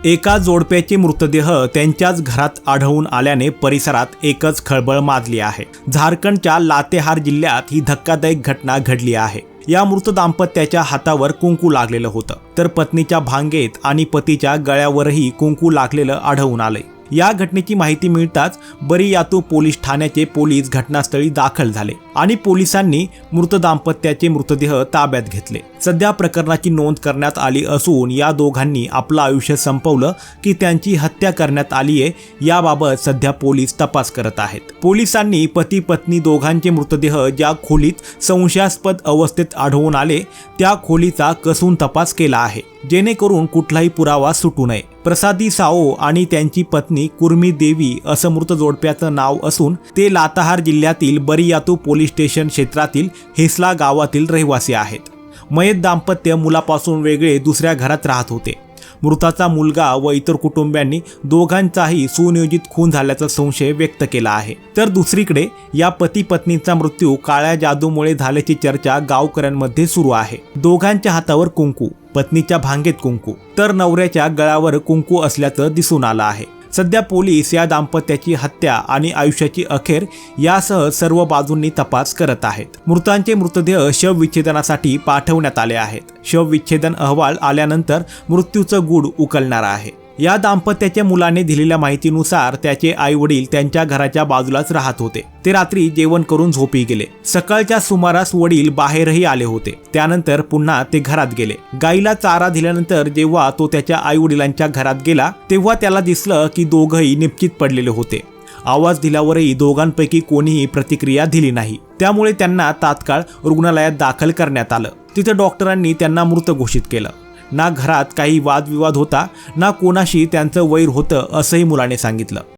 एका जोडप्याचे मृतदेह त्यांच्याच घरात आढळून आल्याने परिसरात एकच खळबळ माजली आहे। झारखंडच्या लातेहार जिल्ह्यात ही धक्कादायक घटना घडली आहे। या मृत दाम्पत्याच्या हातावर कुंकू लागलेलं होतं, तर पत्नीच्या भांगेत आणि पतीच्या गळ्यावरही कुंकू लागलेलं आढळून आलंय। या घटनेची माहिती मिळताच बरियातू पोलीस ठाण्याचे पोलीस घटनास्थळी दाखल झाले आणि पोलिसांनी मृत दाम्पत्याचे मृतदेह ताब्यात घेतले। सध्या प्रकरणाची नोंद करण्यात आली असून या दोघांनी आपलं आयुष्य संपवलं की त्यांची हत्या करण्यात आली आहे याबाबत सध्या पोलीस तपास करत आहेत। पोलिसांनी पती पत्नी दोघांचे मृतदेह ज्या खोलीत संशयास्पद अवस्थेत आढळून आले त्या खोलीचा कसून तपास केला आहे, जेणेकरून कुठलाही पुरावा सुटू नये। प्रसादी साओ आणि त्यांची पत्नी कुर्मी देवी असं मृत जोडप्याचं नाव असून ते लातेहार जिल्ह्यातील बरियातू पोलीस स्टेशन क्षेत्रातील हेसला गावातील रहिवासी आहेत। मयत दाम्पत्य मुलापासून वेगळे दुसऱ्या घरात राहत होते। मृताचा मुलगा व इतर कुटुंबियांनी दोघांचाही सुनियोजित खून झाल्याचा संशय व्यक्त केला आहे। तर दुसरीकडे या पती पत्नीचा मृत्यू काळ्या जादूमुळे झाल्याची चर्चा गावकऱ्यांमध्ये सुरू आहे। दोघांच्या हातावर कुंकू, पत्नीच्या भांगेत कुंकू तर नवऱ्याच्या गळ्यावर कुंकू असल्याचं दिसून आलं आहे। सध्या पोलीस या दाम्पत्याची हत्या आणि आयुष्याची अखेर यासह सर्व बाजूंनी तपास करत आहेत। मृतांचे मृतदेह शवविच्छेदनासाठी पाठवण्यात आले आहेत। शवविच्छेदन अहवाल आल्यानंतर मृत्यूचं गूढ उकलणार आहे। या दाम्पत्याच्या मुलाने दिलेल्या माहितीनुसार त्याचे आई वडील त्यांच्या घराच्या बाजूलाच राहत होते। ते रात्री जेवण करून झोपी गेले। सकाळच्या सुमारास वडील बाहेरही आले होते। त्यानंतर पुन्हा ते घरात गेले। गाईला चारा दिल्यानंतर जेव्हा तो त्याच्या आई वडिलांच्या घरात गेला तेव्हा त्याला दिसलं की दोघंही निपचित पडलेले होते। आवाज दिल्यावरही दोघांपैकी कोणीही प्रतिक्रिया दिली नाही। त्यामुळे त्यांना तात्काळ रुग्णालयात दाखल करण्यात आलं। तिथे डॉक्टरांनी त्यांना मृत घोषित केलं। ना घरात काही वादविवाद होता, ना कोणाशी त्यांचं वैर होतं असंही मुलाने सांगितलं।